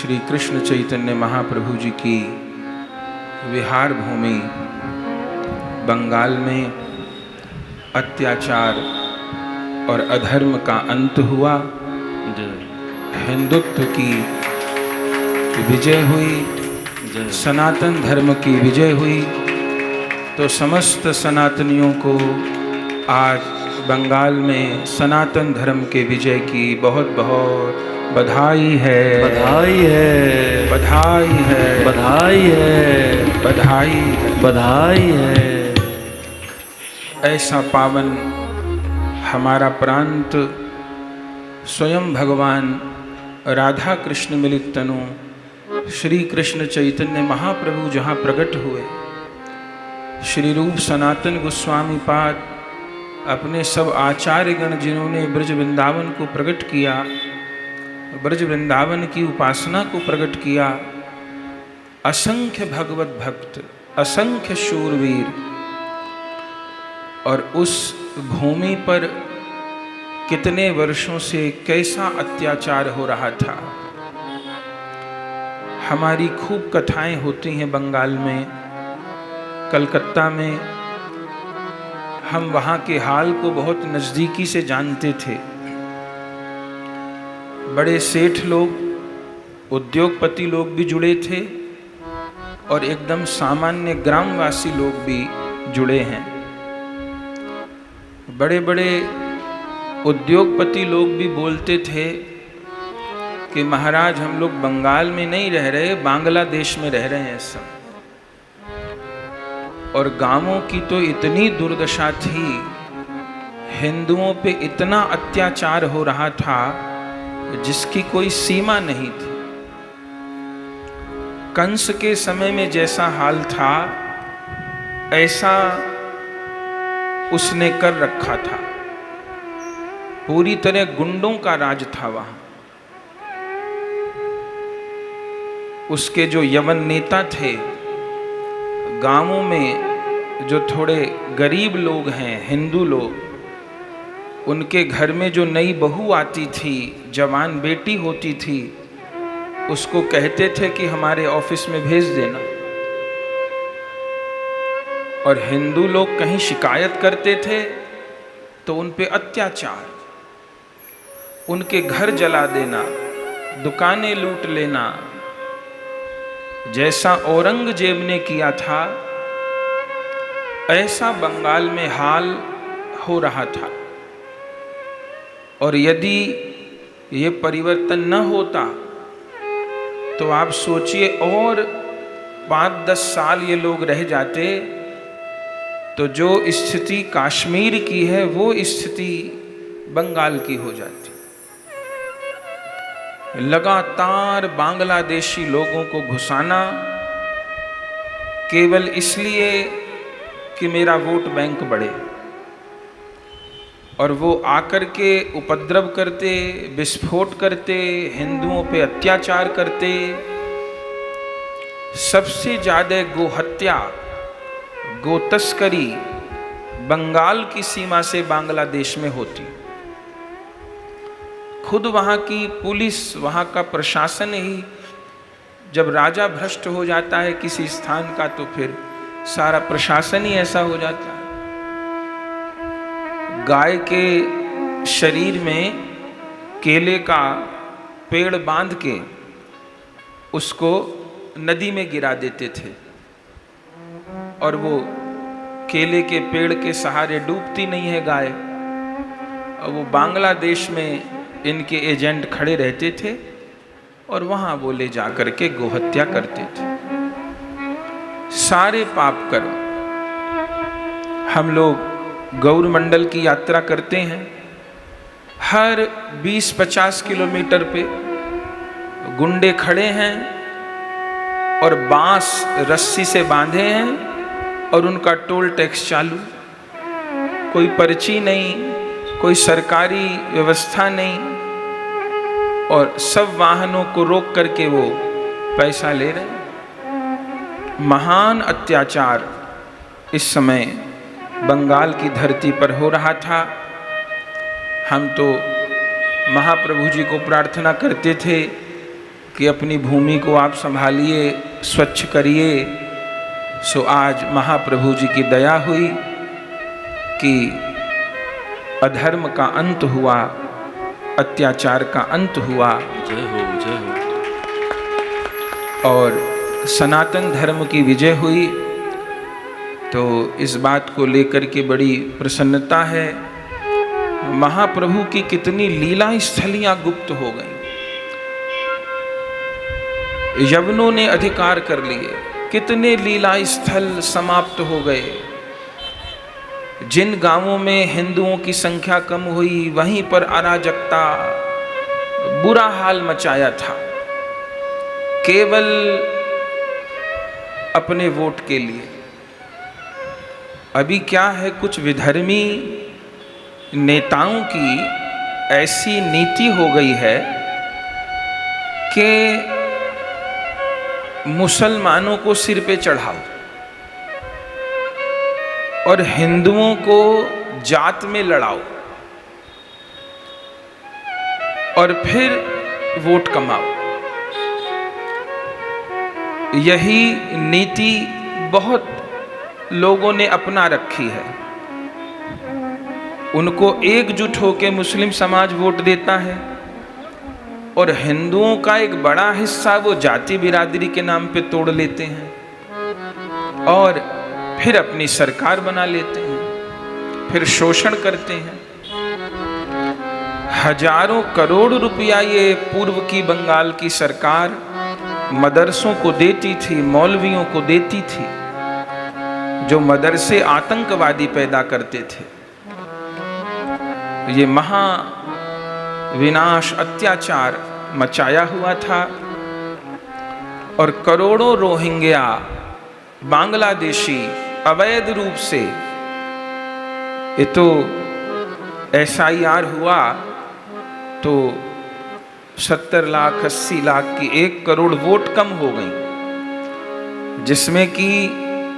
श्री कृष्ण चैतन्य महाप्रभु जी की विहार भूमि बंगाल में अत्याचार और अधर्म का अंत हुआ, हिंदुत्व की विजय हुई, सनातन धर्म की विजय हुई। तो समस्त सनातनियों को आज बंगाल में सनातन धर्म के विजय की बहुत बहुत बधाई है, बधाई है, बधाई है, बधाई है, बधाई है, बधाई है। ऐसा पावन हमारा प्रांत स्वयं भगवान राधा कृष्ण मिलित तनु श्री कृष्ण चैतन्य महाप्रभु जहाँ प्रकट हुए, श्री रूप सनातन गोस्वामी पाद अपने सब आचार्यगण जिन्होंने ब्रज वृंदावन को प्रकट किया, ब्रज वृंदावन की उपासना को प्रकट किया, असंख्य भगवत भक्त, असंख्य शूरवीर, और उस भूमि पर कितने वर्षों से कैसा अत्याचार हो रहा था। हमारी खूब कथाएं होती हैं बंगाल में, कलकत्ता में। हम वहाँ के हाल को बहुत नज़दीकी से जानते थे। बड़े सेठ लोग, उद्योगपति लोग भी जुड़े थे और एकदम सामान्य ग्रामवासी लोग भी जुड़े हैं। बड़े बड़े उद्योगपति लोग भी बोलते थे कि महाराज हम लोग बंगाल में नहीं रह रहे, बांग्लादेश में रह रहे हैं इस समय। और गांवों की तो इतनी दुर्दशा थी, हिंदुओं पे इतना अत्याचार हो रहा था जिसकी कोई सीमा नहीं थी। कंस के समय में जैसा हाल था ऐसा उसने कर रखा था। पूरी तरह गुंडों का राज था वहां। उसके जो यवन नेता थे, गांवों में जो थोड़े गरीब लोग हैं, हिंदू लोग, उनके घर में जो नई बहू आती थी, जवान बेटी होती थी, उसको कहते थे कि हमारे ऑफिस में भेज देना। और हिंदू लोग कहीं शिकायत करते थे तो उन पे अत्याचार, उनके घर जला देना, दुकानें लूट लेना। जैसा औरंगजेब ने किया था ऐसा बंगाल में हाल हो रहा था। और यदि ये परिवर्तन न होता तो आप सोचिए और 5-10 साल ये लोग रह जाते तो जो स्थिति कश्मीर की है वो स्थिति बंगाल की हो जाती। लगातार बांग्लादेशी लोगों को घुसाना केवल इसलिए कि मेरा वोट बैंक बढ़े, और वो आकर के उपद्रव करते, विस्फोट करते, हिंदुओं पे अत्याचार करते। सबसे ज्यादा गोहत्या, गो तस्करी बंगाल की सीमा से बांग्लादेश में होती। खुद वहाँ की पुलिस, वहाँ का प्रशासन ही, जब राजा भ्रष्ट हो जाता है किसी स्थान का तो फिर सारा प्रशासन ही ऐसा हो जाता है। गाय के शरीर में केले का पेड़ बांध के उसको नदी में गिरा देते थे और वो केले के पेड़ के सहारे डूबती नहीं है गाय। और वो बांग्लादेश में इनके एजेंट खड़े रहते थे और वहां वो ले जाकर के गोहत्या करते थे। सारे पाप करो। हम लोग गौर मंडल की यात्रा करते हैं, हर 20-50 किलोमीटर पे गुंडे खड़े हैं और बांस रस्सी से बांधे हैं और उनका टोल टैक्स चालू। कोई पर्ची नहीं, कोई सरकारी व्यवस्था नहीं, और सब वाहनों को रोक करके वो पैसा ले रहे हैं। महान अत्याचार इस समय बंगाल की धरती पर हो रहा था। हम तो महाप्रभु जी को प्रार्थना करते थे कि अपनी भूमि को आप संभालिए, स्वच्छ करिए। सो आज महाप्रभु जी की दया हुई कि अधर्म का अंत हुआ, अत्याचार का अंत हुआ और सनातन धर्म की विजय हुई। तो इस बात को लेकर के बड़ी प्रसन्नता है। महाप्रभु की कितनी लीला स्थलियां गुप्त हो गईं। यवनों ने अधिकार कर लिए, कितने लीला स्थल समाप्त हो गए। जिन गांवों में हिंदुओं की संख्या कम हुई वहीं पर अराजकता, बुरा हाल मचाया था, केवल अपने वोट के लिए। अभी क्या है, कुछ विधर्मी नेताओं की ऐसी नीति हो गई है कि मुसलमानों को सिर पे चढ़ाओ और हिंदुओं को जात में लड़ाओ और फिर वोट कमाओ। यही नीति बहुत लोगों ने अपना रखी है। उनको एकजुट होकर मुस्लिम समाज वोट देता है और हिंदुओं का एक बड़ा हिस्सा वो जाति बिरादरी के नाम पे तोड़ लेते हैं और फिर अपनी सरकार बना लेते हैं, फिर शोषण करते हैं। हजारों करोड़ रुपया ये पूर्व की बंगाल की सरकार मदरसों को देती थी, मौलवियों को देती थी, जो मदरसे आतंकवादी पैदा करते थे। ये महा विनाश अत्याचार मचाया हुआ था और करोड़ों रोहिंग्या बांग्लादेशी अवैध रूप से, ये तो SIR हुआ तो 70 लाख 80 लाख की 1 करोड़ वोट कम हो गई, जिसमें कि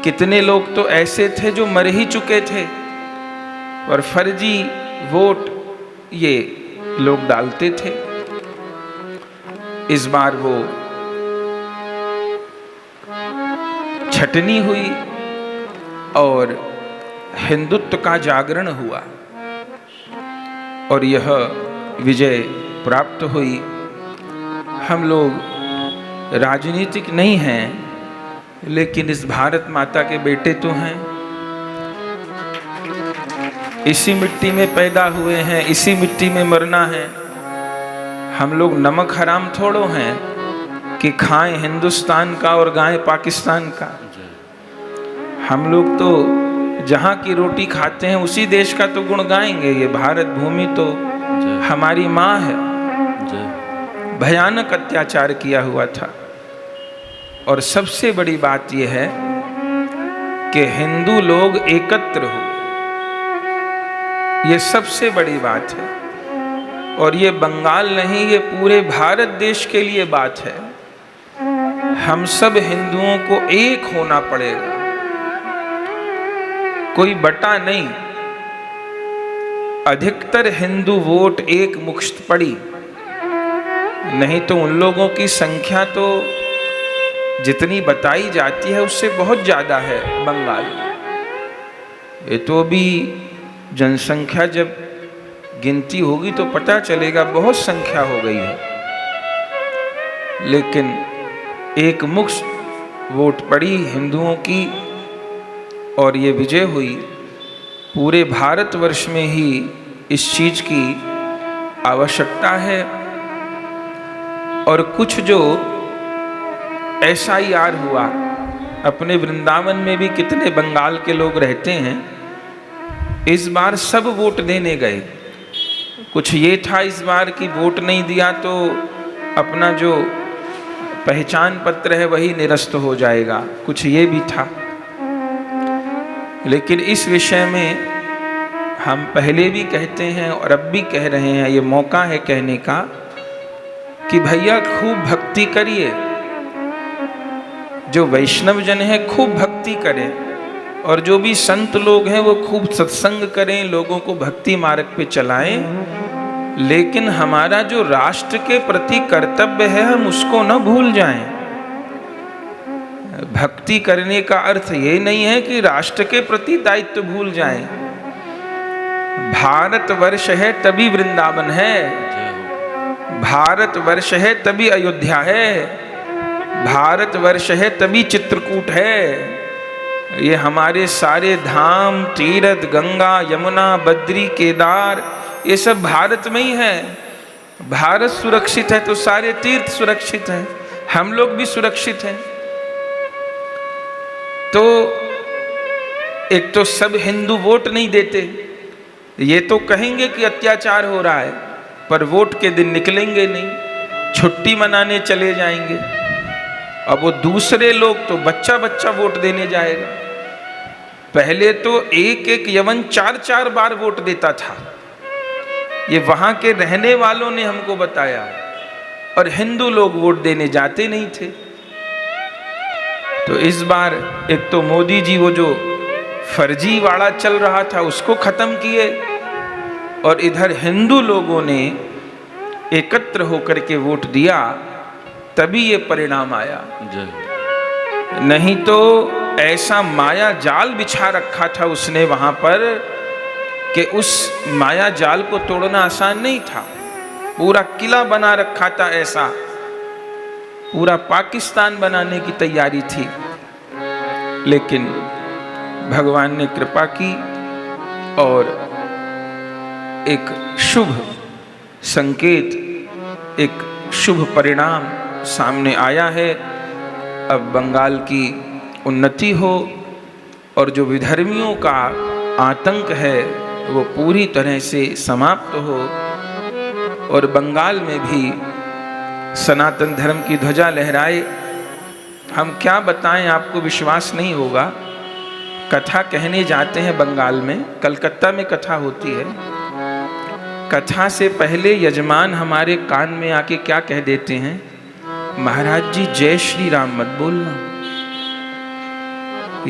कितने लोग तो ऐसे थे जो मर ही चुके थे और फर्जी वोट ये लोग डालते थे। इस बार वो छटनी हुई और हिंदुत्व का जागरण हुआ और यह विजय प्राप्त हुई। हम लोग राजनीतिक नहीं हैं, लेकिन इस भारत माता के बेटे तो हैं। इसी मिट्टी में पैदा हुए हैं, इसी मिट्टी में मरना है। हम लोग नमक हराम थोड़ो हैं कि खाएं हिंदुस्तान का और गाएं पाकिस्तान का। हम लोग तो जहाँ की रोटी खाते हैं उसी देश का तो गुण गाएंगे। ये भारत भूमि तो हमारी माँ है। भयानक अत्याचार किया हुआ था और सबसे बड़ी बात यह है कि हिंदू लोग एकत्र हो, ये सबसे बड़ी बात है। और ये बंगाल नहीं, ये पूरे भारत देश के लिए बात है। हम सब हिंदुओं को एक होना पड़ेगा, कोई बटा नहीं। अधिकतर हिंदू वोट एक मुश्त पड़ी, नहीं तो उन लोगों की संख्या तो जितनी बताई जाती है उससे बहुत ज्यादा है बंगाल में। ये तो भी जनसंख्या जब गिनती होगी तो पता चलेगा, बहुत संख्या हो गई है। लेकिन एक मुश्त वोट पड़ी हिंदुओं की और ये विजय हुई। पूरे भारतवर्ष में ही इस चीज की आवश्यकता है। और कुछ जो SIR हुआ, अपने वृंदावन में भी कितने बंगाल के लोग रहते हैं, इस बार सब वोट देने गए। कुछ ये था इस बार की वोट नहीं दिया तो अपना जो पहचान पत्र है वही निरस्त हो जाएगा, कुछ ये भी था। लेकिन इस विषय में हम पहले भी कहते हैं और अब भी कह रहे हैं, ये मौका है कहने का कि भैया खूब भक्ति करिए। जो वैष्णव जन है खूब भक्ति करें और जो भी संत लोग हैं वो खूब सत्संग करें, लोगों को भक्ति मार्ग पे चलाएं। लेकिन हमारा जो राष्ट्र के प्रति कर्तव्य है हम उसको न भूल जाएं। भक्ति करने का अर्थ ये नहीं है कि राष्ट्र के प्रति दायित्व भूल जाएं। भारतवर्ष है तभी वृंदावन है, भारतवर्ष है तभी अयोध्या है, भारतवर्ष है तभी चित्रकूट है। ये हमारे सारे धाम, तीर्थ, गंगा, यमुना, बद्री, केदार, ये सब भारत में ही है। भारत सुरक्षित है तो सारे तीर्थ सुरक्षित हैं, हम लोग भी सुरक्षित हैं। तो एक तो सब हिंदू वोट नहीं देते, ये तो कहेंगे कि अत्याचार हो रहा है, पर वोट के दिन निकलेंगे नहीं, छुट्टी मनाने चले जाएंगे। अब वो दूसरे लोग तो बच्चा बच्चा वोट देने जाएगा। पहले तो एक एक यवन 4-4 बार वोट देता था, ये वहां के रहने वालों ने हमको बताया, और हिंदू लोग वोट देने जाते नहीं थे। तो इस बार एक तो मोदी जी वो जो फर्जीवाड़ा चल रहा था उसको खत्म किए, और इधर हिंदू लोगों ने एकत्र होकर के वोट दिया, तभी ये परिणाम आया। नहीं तो ऐसा माया जाल बिछा रखा था उसने वहां पर कि उस माया जाल को तोड़ना आसान नहीं था। पूरा किला बना रखा था, ऐसा पूरा पाकिस्तान बनाने की तैयारी थी। लेकिन भगवान ने कृपा की और एक शुभ संकेत, एक शुभ परिणाम सामने आया है। अब बंगाल की उन्नति हो और जो विधर्मियों का आतंक है वो पूरी तरह से समाप्त हो, और बंगाल में भी सनातन धर्म की ध्वजा लहराए। हम क्या बताएं, आपको विश्वास नहीं होगा। कथा कहने जाते हैं बंगाल में, कलकत्ता में कथा होती है। कथा से पहले यजमान हमारे कान में आके क्या कह देते हैं, महाराज जी जय श्री राम मत बोलना।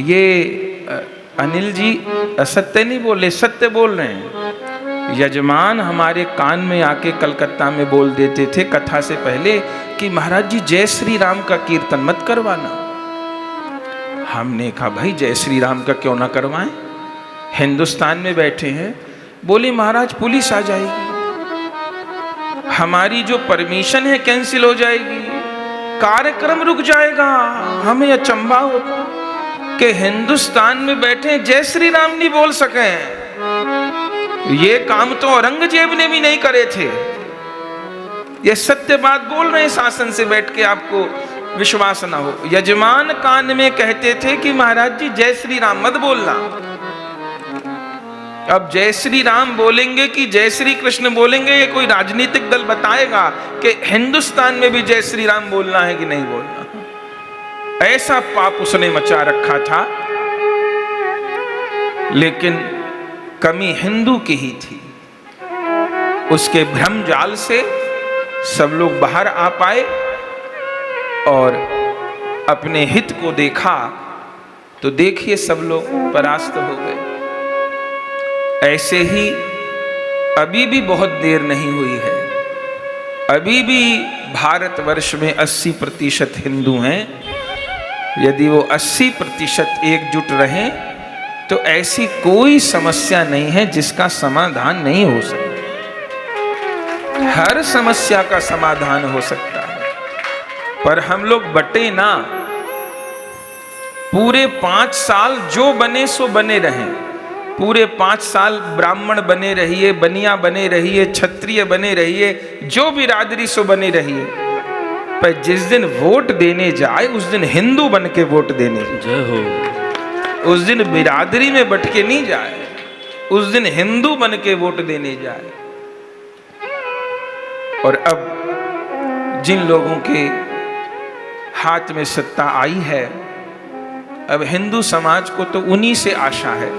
ये अनिल जी असत्य नहीं बोल रहे, सत्य बोल रहे हैं। यजमान हमारे कान में आके कलकत्ता में बोल देते थे कथा से पहले कि महाराज जी जय श्री राम का कीर्तन मत करवाना। हमने कहा भाई जय श्री राम का क्यों ना करवाएं, हिंदुस्तान में बैठे हैं। बोले महाराज पुलिस आ जाएगी, हमारी जो परमिशन है कैंसिल हो जाएगी, कार्यक्रम रुक जाएगा। हमें अचंभा होगा कि हिंदुस्तान में बैठे जय श्री राम नहीं बोल सके। ये काम तो औरंगजेब ने भी नहीं करे थे। ये सत्य बात बोल रहे हैं, शासन से बैठ के, आपको विश्वास ना हो। यजमान कान में कहते थे कि महाराज जी जय श्री राम मत बोलना। अब जय श्री राम बोलेंगे कि जय श्री कृष्ण बोलेंगे, ये कोई राजनीतिक दल बताएगा कि हिंदुस्तान में भी जय श्री राम बोलना है कि नहीं बोलना। ऐसा पाप उसने मचा रखा था। लेकिन कमी हिंदू की ही थी। उसके भ्रम जाल से सब लोग बाहर आ पाए और अपने हित को देखा तो देखिए सब लोग परास्त हो गए। ऐसे ही अभी भी बहुत देर नहीं हुई है। अभी भी भारतवर्ष में 80% हिंदू हैं। यदि वो 80% एकजुट रहें तो ऐसी कोई समस्या नहीं है जिसका समाधान नहीं हो सकता। हर समस्या का समाधान हो सकता है, पर हम लोग बटे ना। पूरे 5 साल जो बने सो बने रहें। पूरे 5 साल ब्राह्मण बने रहिए, बनिया बने रहिए, क्षत्रिय बने रहिए, जो बिरादरी सो बने रहिए, पर जिस दिन वोट देने जाए उस दिन हिंदू बन के वोट देने जय हो। उस दिन बिरादरी में बट के नहीं जाए, उस दिन हिंदू बन के वोट देने जाए। और अब जिन लोगों के हाथ में सत्ता आई है, अब हिंदू समाज को तो उन्हीं से आशा है।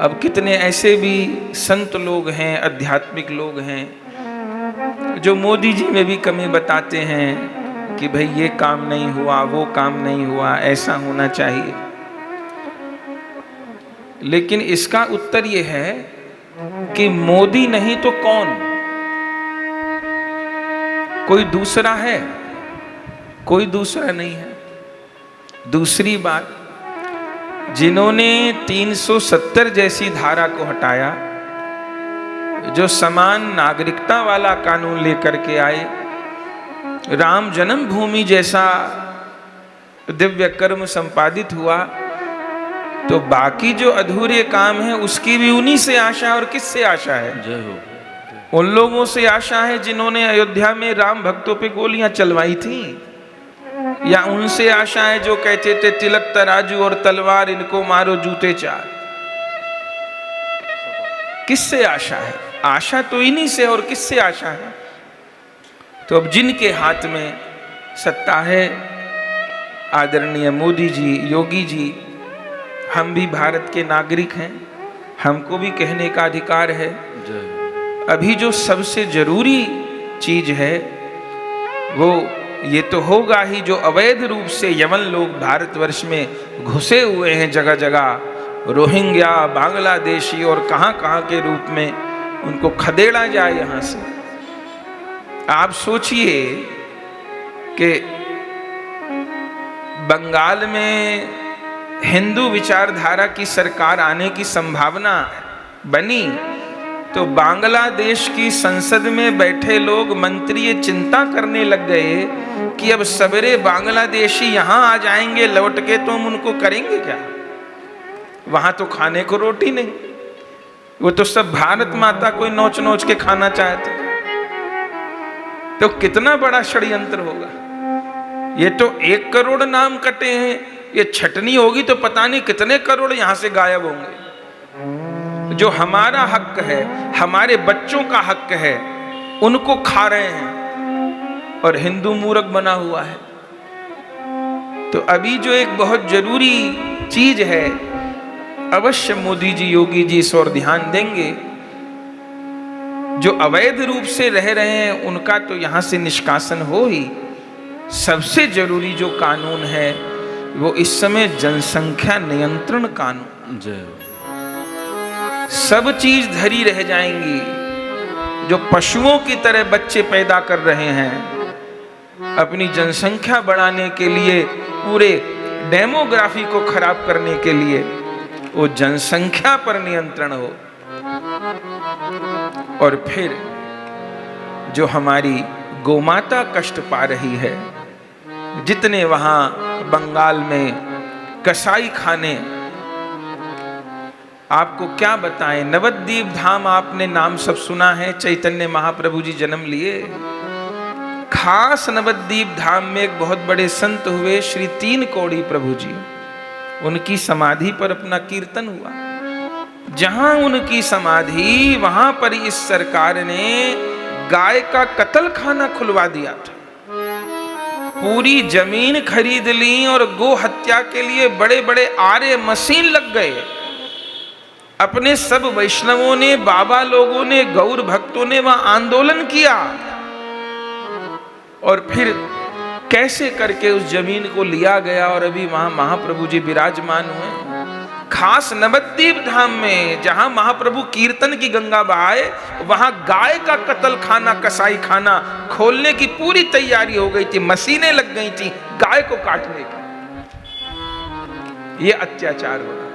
अब कितने ऐसे भी संत लोग हैं, आध्यात्मिक लोग हैं, जो मोदी जी में भी कमी बताते हैं कि भाई ये काम नहीं हुआ, वो काम नहीं हुआ, ऐसा होना चाहिए। लेकिन इसका उत्तर ये है कि मोदी नहीं तो कौन, कोई दूसरा है? कोई दूसरा नहीं है। दूसरी बात, जिन्होंने 370 जैसी धारा को हटाया, जो समान नागरिकता वाला कानून लेकर के आए, राम जन्मभूमि जैसा दिव्य कर्म संपादित हुआ, तो बाकी जो अधूरे काम है उसकी भी उन्हीं से आशा है। और किससे आशा है? जय हो। उन लोगों से आशा है जिन्होंने अयोध्या में राम भक्तों पे गोलियां चलवाई थी, या उनसे आशा है जो कहते थे तिलक तराजू और तलवार इनको मारो जूते चार? किससे आशा है? आशा तो इन्हीं से। और किससे आशा है? तो अब जिनके हाथ में सत्ता है, आदरणीय मोदी जी, योगी जी, हम भी भारत के नागरिक हैं, हमको भी कहने का अधिकार है। अभी जो सबसे जरूरी चीज है वो ये तो होगा ही, जो अवैध रूप से यमन लोग भारतवर्ष में घुसे हुए हैं जगह जगह, रोहिंग्या, बांग्लादेशी और कहां कहां के रूप में, उनको खदेड़ा जाए यहां से। आप सोचिए कि बंगाल में हिंदू विचारधारा की सरकार आने की संभावना बनी, तो बांग्लादेश की संसद में बैठे लोग, मंत्री, ये चिंता करने लग गए कि अब सवेरे बांग्लादेशी यहां आ जाएंगे लौट के, तो हम उनको करेंगे क्या? वहां तो खाने को रोटी नहीं, वो तो सब भारत माता को नोच नोच के खाना चाहते। तो कितना बड़ा षड्यंत्र होगा। ये तो 1 करोड़ नाम कटे हैं, ये छटनी होगी तो पता नहीं कितने करोड़ यहां से गायब होंगे। जो हमारा हक है, हमारे बच्चों का हक है, उनको खा रहे हैं और हिंदू मूर्ख बना हुआ है। तो अभी जो एक बहुत जरूरी चीज है, अवश्य मोदी जी, योगी जी इस ओर ध्यान देंगे। जो अवैध रूप से रह रहे हैं उनका तो यहां से निष्कासन हो ही। सबसे जरूरी जो कानून है वो इस समय जनसंख्या नियंत्रण कानून। सब चीज धरी रह जाएंगी। जो पशुओं की तरह बच्चे पैदा कर रहे हैं अपनी जनसंख्या बढ़ाने के लिए, पूरे डेमोग्राफी को खराब करने के लिए, वो जनसंख्या पर नियंत्रण हो। और फिर जो हमारी गोमाता कष्ट पा रही है, जितने वहां बंगाल में कसाई खाने, आपको क्या बताएं। नवद्वीप धाम आपने नाम सब सुना है, चैतन्य महाप्रभु जी जन्म लिए। खास नवद्वीप धाम में एक बहुत बड़े संत हुए, श्री तीन कौड़ी प्रभु जी, उनकी समाधि पर अपना कीर्तन हुआ। जहां उनकी समाधि, वहां पर इस सरकार ने गाय का कत्ल खाना खुलवा दिया था। पूरी जमीन खरीद ली और गो हत्या के लिए बड़े बड़े आरे मशीन लग गए। अपने सब वैष्णवों ने, बाबा लोगों ने, गौर भक्तों ने वहां आंदोलन किया और फिर कैसे करके उस जमीन को लिया गया और अभी वहां महाप्रभु जी विराजमान हुए। खास नवद्वीप धाम में जहां महाप्रभु कीर्तन की गंगा बहाए, वहां गाय का कत्ल खाना, कसाई खाना खोलने की पूरी तैयारी हो गई थी। मशीनें लग गई थी गाय को काटने की। यह अत्याचार हो रहा था।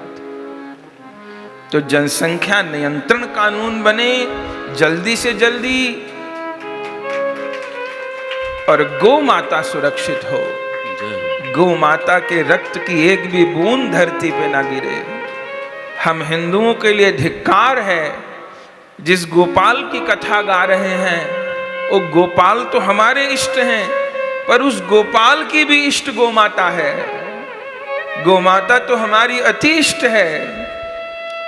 तो जनसंख्या नियंत्रण कानून बने जल्दी से जल्दी, और गौ माता सुरक्षित हो। गौ माता के रक्त की एक भी बूंद धरती पे ना गिरे। हम हिंदुओं के लिए धिक्कार है। जिस गोपाल की कथा गा रहे हैं, वो गोपाल तो हमारे इष्ट हैं, पर उस गोपाल की भी इष्ट गौ माता है। गौ माता तो हमारी अति इष्ट है।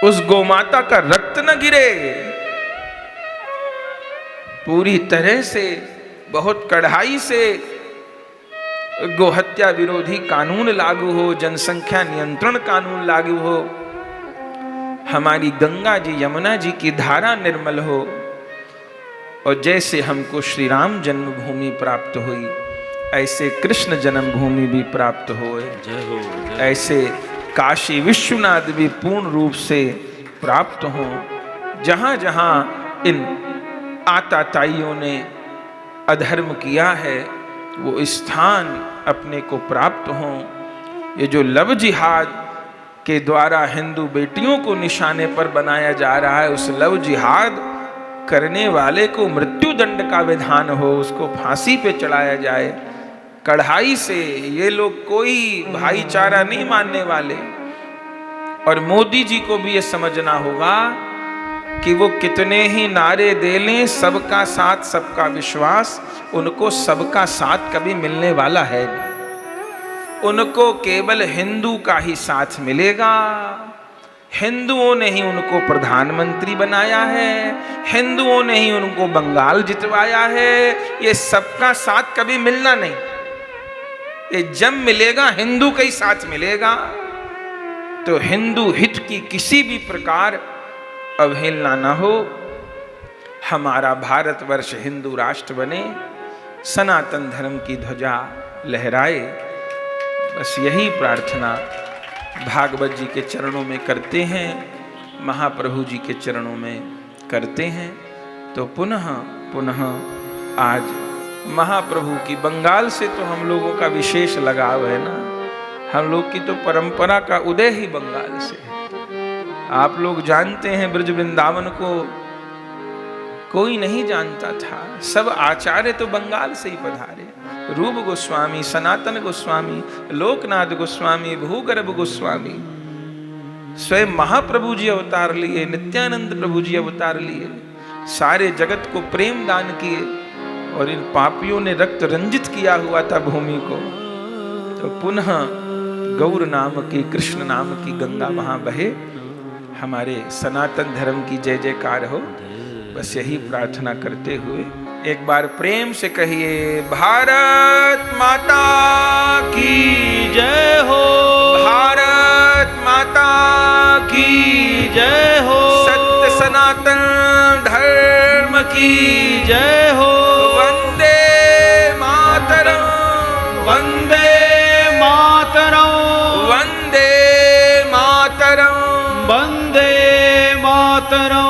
उस गौ माता का रक्त न गिरे। पूरी तरह से, बहुत कड़ाई से गोहत्या विरोधी कानून लागू हो, जनसंख्या नियंत्रण कानून लागू हो, हमारी गंगा जी, यमुना जी की धारा निर्मल हो, और जैसे हमको श्री राम जन्मभूमि प्राप्त हुई, ऐसे कृष्ण जन्मभूमि भी प्राप्त हो। ऐसे काशी विश्वनाथ भी पूर्ण रूप से प्राप्त हो। जहां जहां इन आताताइयों ने अधर्म किया है वो स्थान अपने को प्राप्त हों। ये जो लव जिहाद के द्वारा हिंदू बेटियों को निशाने पर बनाया जा रहा है, उस लव जिहाद करने वाले को मृत्यु दंड का विधान हो, उसको फांसी पे चढ़ाया जाए कढ़ाई से। ये लोग कोई भाईचारा नहीं मानने वाले। और मोदी जी को भी ये समझना होगा कि वो कितने ही नारे दे लें, सबका साथ सबका विश्वास, उनको सबका साथ कभी मिलने वाला है नहीं। उनको केवल हिंदू का ही साथ मिलेगा। हिंदुओं ने ही उनको प्रधानमंत्री बनाया है, हिंदुओं ने ही उनको बंगाल जितवाया है। ये सबका साथ कभी मिलना नहीं। ये जब मिलेगा हिंदू का ही साथ मिलेगा। तो हिंदू हित की किसी भी प्रकार अवहेलना न हो। हमारा भारतवर्ष हिंदू राष्ट्र बने, सनातन धर्म की ध्वजा लहराए। बस यही प्रार्थना भागवत जी के चरणों में करते हैं, महाप्रभु जी के चरणों में करते हैं। तो पुनः पुनः आज महाप्रभु की, बंगाल से तो हम लोगों का विशेष लगाव है ना। हम लोग की तो परंपरा का उदय ही बंगाल से है। आप लोग जानते हैं ब्रज वृंदावन को कोई नहीं जानता था। सब आचार्य तो बंगाल से ही पधारे। रूप गोस्वामी, सनातन गोस्वामी, लोकनाथ गोस्वामी, भूगर्भ गोस्वामी, स्वयं महाप्रभु जी अवतार लिए, नित्यानंद प्रभु जी अवतार लिए, सारे जगत को प्रेम दान किए। और इन पापियों ने रक्त रंजित किया हुआ था भूमि को। तो पुनः गौर नाम की, कृष्ण नाम की गंगा वहां बहे, हमारे सनातन धर्म की जय जयकार हो। बस यही प्रार्थना करते हुए एक बार प्रेम से कहिए, भारत माता की जय हो, भारत माता की जय हो, सत्य सनातन धर्म की जय हो। वंदे मातरम, वंदे मातरम, वंदे मातरम, वंदे मातरम।